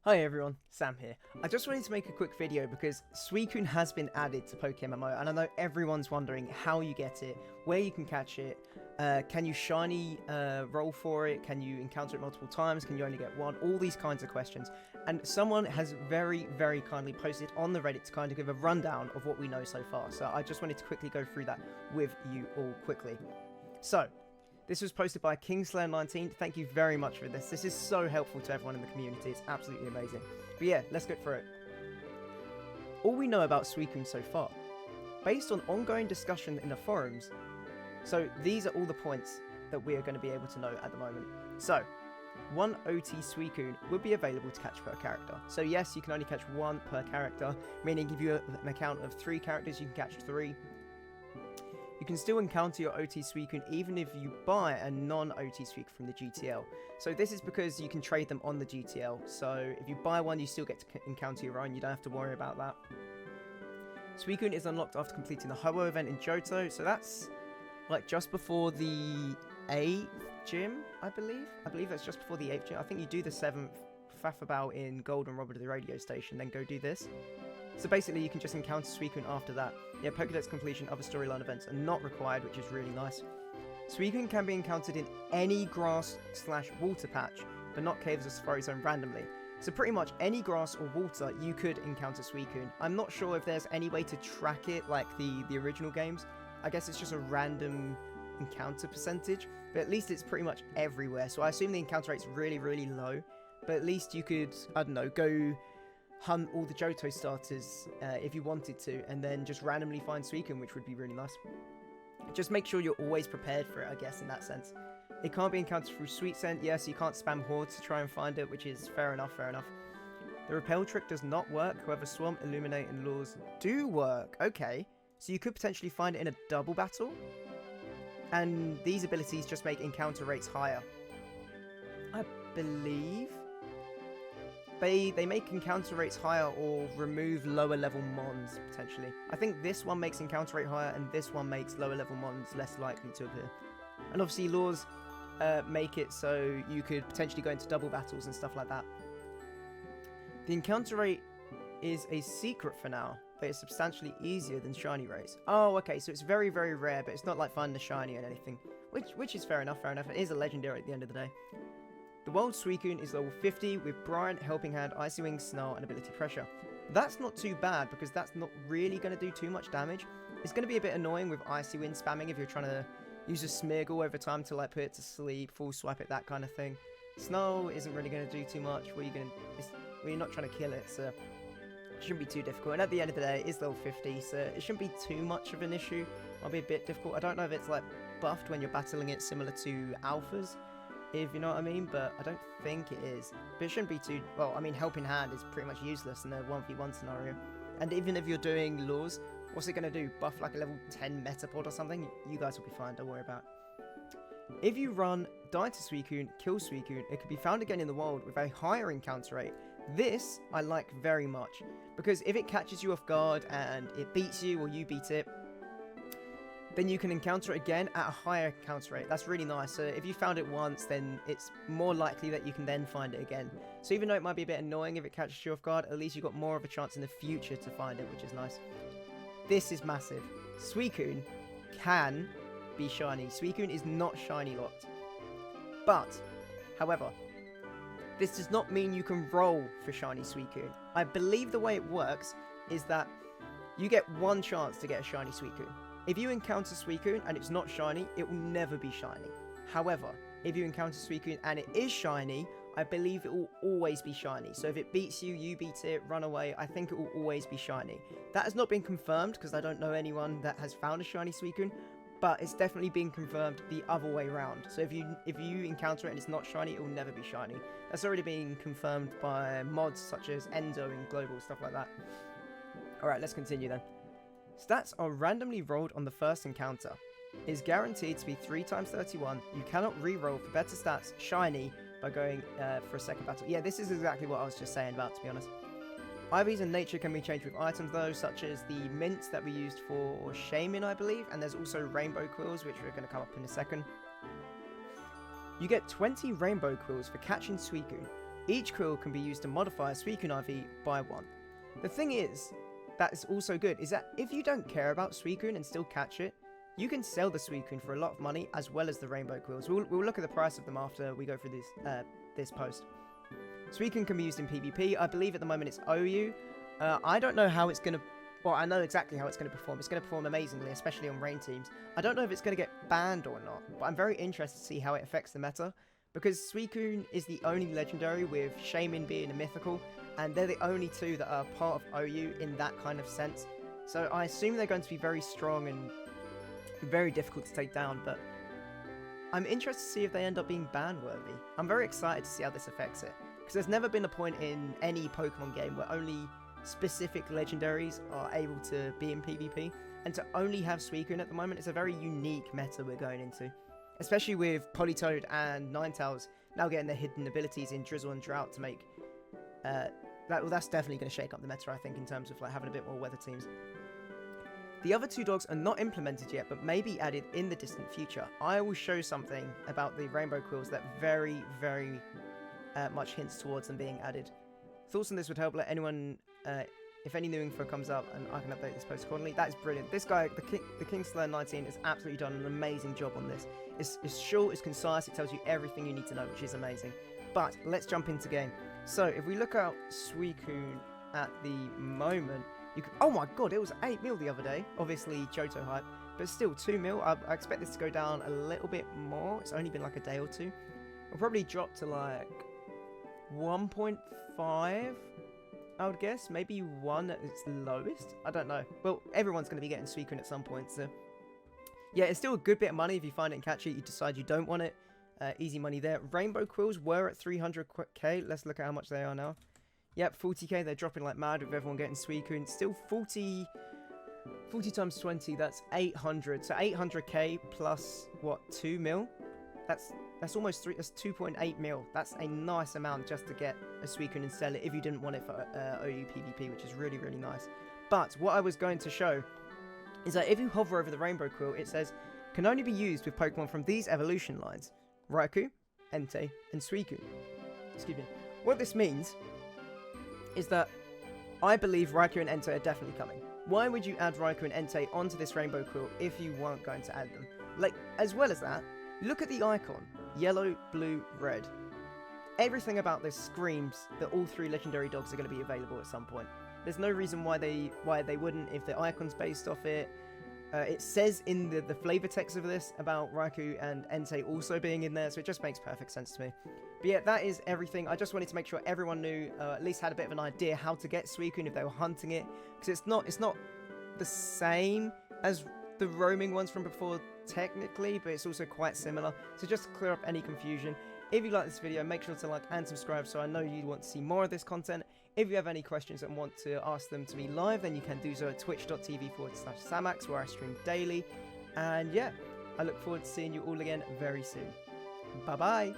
Hi everyone, Sam here. I just wanted to make a quick video because Suicune has been added to PokeMMO, and I know everyone's wondering how you get it, where you can catch it, can you shiny roll for it, can you encounter it multiple times, can you only get one, all these kinds of questions. And someone has very kindly posted on the Reddit to kind of give a rundown of what we know so far, so I just wanted to quickly go through that with you all quickly. So, this was posted by Kingslayer19. Thank you very much for this. This is so helpful to everyone in the community. It's absolutely amazing. But yeah, let's go through it. All we know about Suicune so far, based on ongoing discussion in the forums, so these are all the points that we are going to be able to know at the moment. So, one OT Suicune would be available to catch per character. So yes, you can only catch one per character, meaning if you have an account of 3 characters, you can catch 3. You can still encounter your OT Suicune even if you buy a non-OT Suicune from the GTL. So this is because you can trade them on the GTL. So if you buy one, you still get to encounter your own. You don't have to worry about that. Suicune is unlocked after completing the Ho-Oh event in Johto. So that's like just before the 8th gym, I believe. I believe that's just before the 8th gym. I think you do the 7th faff about in Gold and Robert at the radio station, then go do this. So basically, you can just encounter Suicune after that. Yeah, Pokédex completion, other storyline events are not required, which is really nice. Suicune can be encountered in any grass/water patch, but not caves or Safari Zone randomly. So pretty much any grass or water, you could encounter Suicune. I'm not sure if there's any way to track it like the original games. I guess it's just a random encounter percentage, but at least it's pretty much everywhere. So I assume the encounter rate's really low, but at least you could, I don't know, go hunt all the Johto starters if you wanted to, and then just randomly find Suicune, which would be really nice. Just make sure you're always prepared for it, I guess, in that sense. It can't be encountered through Sweet Scent. Yes, you can't spam hordes to try and find it, which is fair enough. The repel trick does not work, however Swamp, Illuminate, and Lures do work. Okay, so you could potentially find it in a double battle, and these abilities just make encounter rates higher. I believe they make encounter rates higher or remove lower level mons, potentially. I think this one makes encounter rate higher and this one makes lower level mons less likely to appear. And obviously laws make it so you could potentially go into double battles and stuff like that. The encounter rate is a secret for now, but it's substantially easier than shiny rates. Oh, okay, so it's very rare, but it's not like finding a shiny and anything, which is fair enough. It is a legendary at the end of the day. The World Suicune is level 50 with Bryant, Helping Hand, Icy Wing, Snarl, and Ability Pressure. That's not too bad because that's not really going to do too much damage. It's going to be a bit annoying with Icy Wind spamming if you're trying to use a Smeargle over time to like put it to sleep, full swipe it, that kind of thing. Snarl isn't really going to do too much. You're not trying to kill it, so it shouldn't be too difficult. And at the end of the day, it is level 50, so it shouldn't be too much of an issue. Might be a bit difficult. I don't know if it's like buffed when you're battling it similar to alphas, if you know what I mean, but I don't think it is. But it shouldn't be too, well, I mean, Helping Hand is pretty much useless in a 1v1 scenario. And even if you're doing laws, what's it going to do? Buff like a level 10 Metapod or something? You guys will be fine, don't worry about it. If you run Die to Suicune, Kill Suicune, it can be found again in the wild with a higher encounter rate. This I like very much, because if it catches you off guard and it beats you or you beat it, then you can encounter it again at a higher encounter rate. That's really nice. So if you found it once, then it's more likely that you can then find it again. So even though it might be a bit annoying if it catches you off guard, at least you've got more of a chance in the future to find it, which is nice. This is massive. Suicune can be shiny. Suicune is not shiny locked. But, however, this does not mean you can roll for shiny Suicune. I believe the way it works is that you get one chance to get a shiny Suicune. If you encounter Suicune and it's not shiny, it will never be shiny. However, if you encounter Suicune and it is shiny, I believe it will always be shiny. So if it beats you, you beat it, run away, I think it will always be shiny. That has not been confirmed because I don't know anyone that has found a shiny Suicune, but it's definitely been confirmed the other way around. So if you encounter it and it's not shiny, it will never be shiny. That's already been confirmed by mods such as Enzo and Global, stuff like that. Alright, let's continue then. Stats are randomly rolled on the first encounter. It is guaranteed to be 3 times 31. You cannot re-roll for better stats, shiny, by going for a second battle. Yeah, this is exactly what I was just saying about, to be honest. IVs and nature can be changed with items though, such as the mints that we used for Shaman, I believe, and there's also rainbow quills, which we're going to come up in a second. You get 20 rainbow quills for catching Suicune. Each quill can be used to modify a Suicune IV by 1. The thing is, that is also good, is that if you don't care about Suicune and still catch it, you can sell the Suicune for a lot of money as well as the rainbow quills. We'll look at the price of them after we go through this post. Suicune can be used in PvP. I believe at the moment it's OU. I don't know how it's going to... Well, I know exactly how it's going to perform. It's going to perform amazingly, especially on rain teams. I don't know if it's going to get banned or not, but I'm very interested to see how it affects the meta, because Suicune is the only legendary with Shaman being a mythical, and they're the only two that are part of OU in that kind of sense. So I assume they're going to be very strong and very difficult to take down, but I'm interested to see if they end up being ban-worthy. I'm very excited to see how this affects it, because there's never been a point in any Pokemon game where only specific legendaries are able to be in PvP, and to only have Suicune at the moment is a very unique meta we're going into, especially with Politoed and Ninetales now getting their hidden abilities in Drizzle and Drought to make that's definitely going to shake up the meta, I think, in terms of like having a bit more weather teams. The other two dogs are not implemented yet, but may be added in the distant future. I will show something about the rainbow quills that very, very much hints towards them being added. Thoughts on this would help. Let anyone, if any new info comes up, and I can update this post accordingly. That is brilliant. This guy, the Kingslayer 19, has absolutely done an amazing job on this. It's short, it's concise, it tells you everything you need to know, which is amazing. But let's jump into game. So if we look out Suicune at the moment, you can, oh my god, it was 8 mil the other day. Obviously Johto hype, but still 2 mil. I expect this to go down a little bit more. It's only been like a day or two. It'll probably drop to like 1.5, I would guess. Maybe 1 at its lowest. I don't know. Well, everyone's going to be getting Suicune at some point, so yeah, it's still a good bit of money if you find it and catch it. You decide you don't want it. Easy money there. Rainbow quills were at 300k. Let's look at how much they are now. Yep, 40k. They're dropping like mad with everyone getting Suicune. Still 40 times 20. That's 800. So 800k plus what? 2 mil. That's almost 3. That's 2.8 mil. That's a nice amount just to get a Suicune and sell it if you didn't want it for OU PvP, which is really, really nice. But what I was going to show is that if you hover over the rainbow quill, it says can only be used with Pokemon from these evolution lines: Raikou, Entei, and Suicune. Excuse me. What this means is that I believe Raikou and Entei are definitely coming. Why would you add Raikou and Entei onto this rainbow quill if you weren't going to add them? Like, as well as that, look at the icon. Yellow, blue, red. Everything about this screams that all 3 legendary dogs are going to be available at some point. There's no reason why they wouldn't if the icon's based off it. It says in the flavor text of this about Raikou and Entei also being in there, so it just makes perfect sense to me. But yeah, that is everything. I just wanted to make sure everyone knew, at least had a bit of an idea how to get Suicune if they were hunting it, because it's not the same as the roaming ones from before technically, but it's also quite similar. So just to clear up any confusion, if you like this video, make sure to like and subscribe so I know you want to see more of this content. If you have any questions and want to ask them to me live, then you can do so at twitch.tv/Samax, where I stream daily. And yeah, I look forward to seeing you all again very soon. Bye bye!